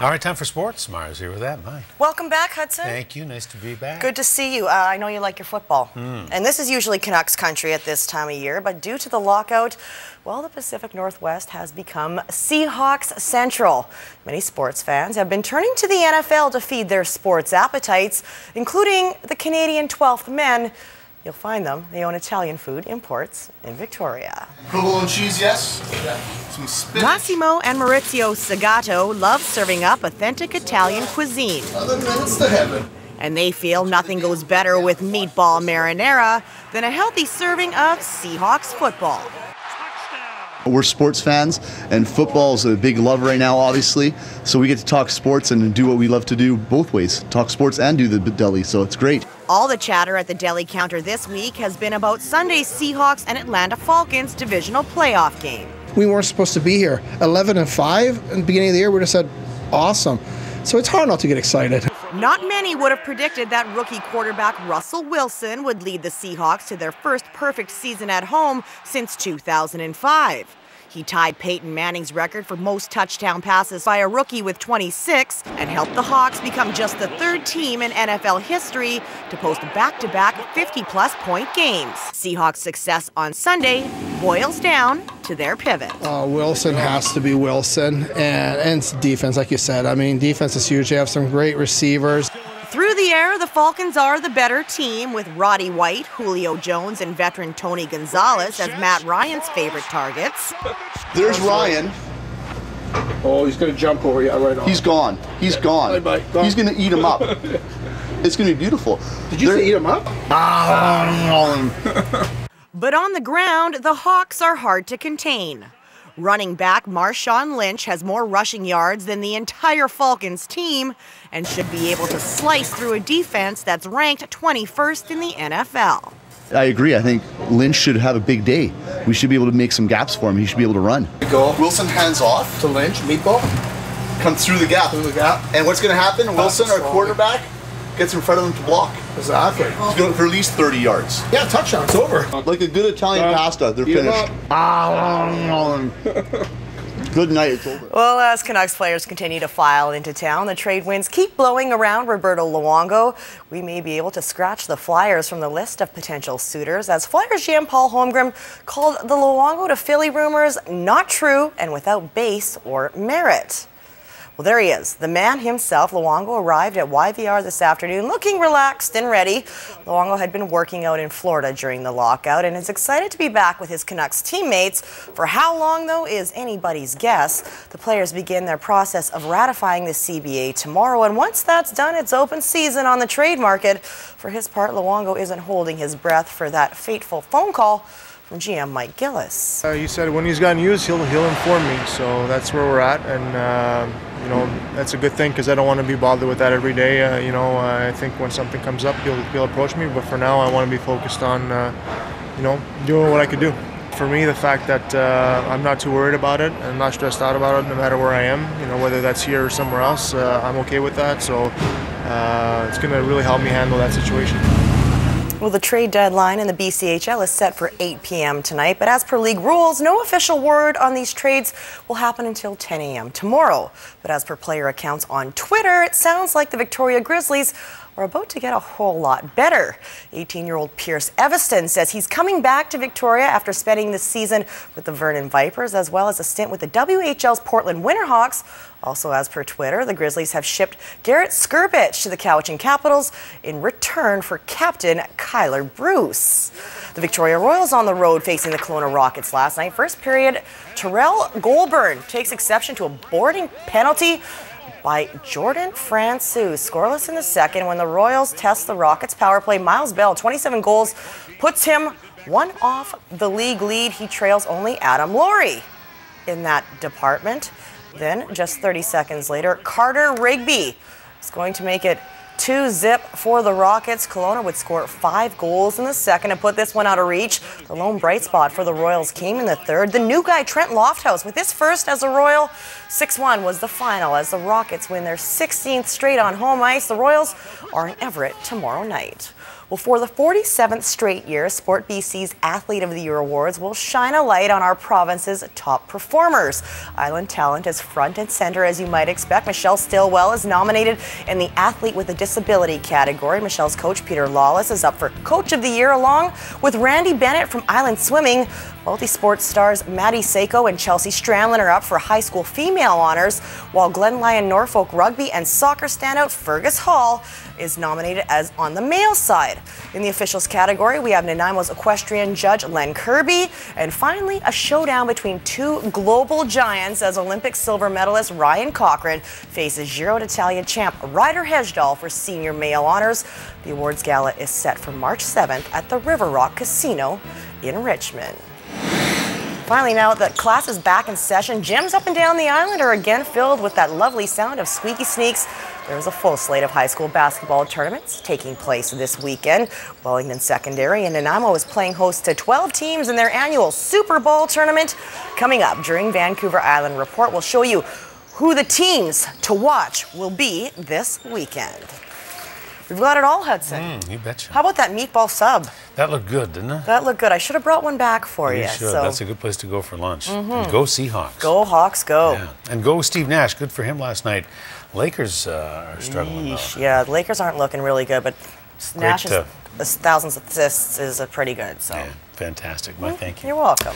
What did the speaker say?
All right, time for sports. Mara's here with that. Mike. Welcome back, Hudson. Thank you. Nice to be back. Good to see you. I know you like your football. And this is usually Canucks country at this time of year, but due to the lockout, well, the Pacific Northwest has become Seahawks Central. Many sports fans have been turning to the NFL to feed their sports appetites, including the Canadian 12th men. You'll find them. They own Italian food imports in Victoria. Provolone cheese, yes. Some spinach. Massimo and Maurizio Sagato love serving up authentic Italian cuisine. Other than that, it's the heaven. And they feel nothing goes better with meatball marinara than a healthy serving of Seahawks football. We're sports fans, and football is a big love right now, obviously. So we get to talk sports and do what we love to do both ways, talk sports and do the deli, so it's great. All the chatter at the deli counter this week has been about Sunday's Seahawks and Atlanta Falcons divisional playoff game. We weren't supposed to be here. 11-5 in the beginning of the year, we just said, awesome. So it's hard not to get excited. Not many would have predicted that rookie quarterback Russell Wilson would lead the Seahawks to their first perfect season at home since 2005. He tied Peyton Manning's record for most touchdown passes by a rookie with 26 and helped the Hawks become just the third team in NFL history to post back-to-back 50-plus point games. Seahawks' success on Sunday boils down to their pivot. Wilson has to be Wilson, and it's defense, like you said. I mean, defense is huge. They have some great receivers. Through the air, the Falcons are the better team, with Roddy White, Julio Jones, and veteran Tony Gonzalez as Matt Ryan's favorite targets. There's Ryan. Oh, he's going to jump over you right off. He's gone. He's gone. Bye. He's going to eat him up. It's going to be beautiful. Did you say eat him up? But on the ground, the Hawks are hard to contain. Running back Marshawn Lynch has more rushing yards than the entire Falcons team and should be able to slice through a defense that's ranked 21st in the NFL. I agree. I think Lynch should have a big day. We should be able to make some gaps for him. He should be able to run. Go. Wilson hands off To Lynch, meatball. comes through the gap. And what's going to happen? Wilson, our quarterback, gets in front of him to block. Exactly. He's going for at least 30 yards. Yeah, touchdown. It's over. Like a good Italian pasta, they're finished. Good night, it's over. Well, as Canucks players continue to file into town, the trade winds keep blowing around Roberto Luongo. We may be able to scratch the Flyers from the list of potential suitors, as Flyers GM Paul Holmgren called the Luongo to Philly rumors not true and without base or merit. Well, there he is. The man himself, Luongo, arrived at YVR this afternoon looking relaxed and ready. Luongo had been working out in Florida during the lockout and is excited to be back with his Canucks teammates. For how long, though, is anybody's guess. The players begin their process of ratifying the CBA tomorrow, and once that's done, it's open season on the trade market. For his part, Luongo isn't holding his breath for that fateful phone call from GM Mike Gillis. He said when he's got news, he'll inform me. So that's where we're at, and you know, that's a good thing because I don't want to be bothered with that every day. You know, I think when something comes up, he'll approach me. But for now, I want to be focused on you know, doing what I could do. For me, the fact that I'm not too worried about it, I'm not stressed out about it, no matter where I am. You know, whether that's here or somewhere else, I'm okay with that. So it's going to really help me handle that situation. Well, the trade deadline in the BCHL is set for 8 p.m. tonight, but as per league rules, no official word on these trades will happen until 10 a.m. tomorrow. But as per player accounts on Twitter, it sounds like the Victoria Grizzlies are about to get a whole lot better. 18-year-old Pierce Evanston says he's coming back to Victoria after spending the season with the Vernon Vipers, as well as a stint with the WHL's Portland Winterhawks. Also, as per Twitter, the Grizzlies have shipped Garrett Skirbich to the Cowichan Capitals in return for captain Kyler Bruce. The Victoria Royals on the road facing the Kelowna Rockets last night. First period, Terrell Goulburn takes exception to a boarding penalty by Jordan Francouz. Scoreless in the second when the Royals test the Rockets power play. Miles Bell, 27 goals, puts him one off the league lead. He trails only Adam Laurie in that department. Then, just 30 seconds later, Carter Rigby is going to make it 2-0 for the Rockets. Kelowna would score 5 goals in the second to put this one out of reach. The lone bright spot for the Royals came in the third. The new guy, Trent Lofthouse, with his first as a Royal. 6-1 was the final as the Rockets win their 16th straight on home ice. The Royals are in Everett tomorrow night. Well, for the 47th straight year, Sport BC's Athlete of the Year Awards will shine a light on our province's top performers. Island talent is front and center, as you might expect. Michelle Stillwell is nominated in the Athlete with a Disability category. Michelle's coach, Peter Lawless, is up for Coach of the Year, along with Randy Bennett from Island Swimming. Multi-sport stars Maddie Seiko and Chelsea Strandlin are up for high school female honors, while Glen Lyon Norfolk rugby and soccer standout Fergus Hall is nominated as on the male side. In the officials category, we have Nanaimo's equestrian judge Len Kirby, and finally a showdown between two global giants as Olympic silver medalist Ryan Cochran faces Giro d'Italia champ Ryder Hesjedal for senior male honors. The awards gala is set for March 7th at the River Rock Casino in Richmond. Finally, now that class is back in session, gyms up and down the island are again filled with that lovely sound of squeaky sneaks. There's a full slate of high school basketball tournaments taking place this weekend. Wellington Secondary in Nanaimo is playing host to 12 teams in their annual Super Bowl tournament. Coming up during Vancouver Island Report, we'll show you who the teams to watch will be this weekend. We've got it all, Hudson. You betcha. How about that meatball sub? That looked good, didn't it? That looked good. I should have brought one back for you. You should. So. That's a good place to go for lunch. And go Seahawks. Go Hawks, go. Yeah. And go Steve Nash. Good for him last night. Lakers are struggling, though. Yeah, the Lakers aren't looking really good, but Nash's thousands of assists is pretty good. So. Yeah, fantastic. My thank you. You're welcome.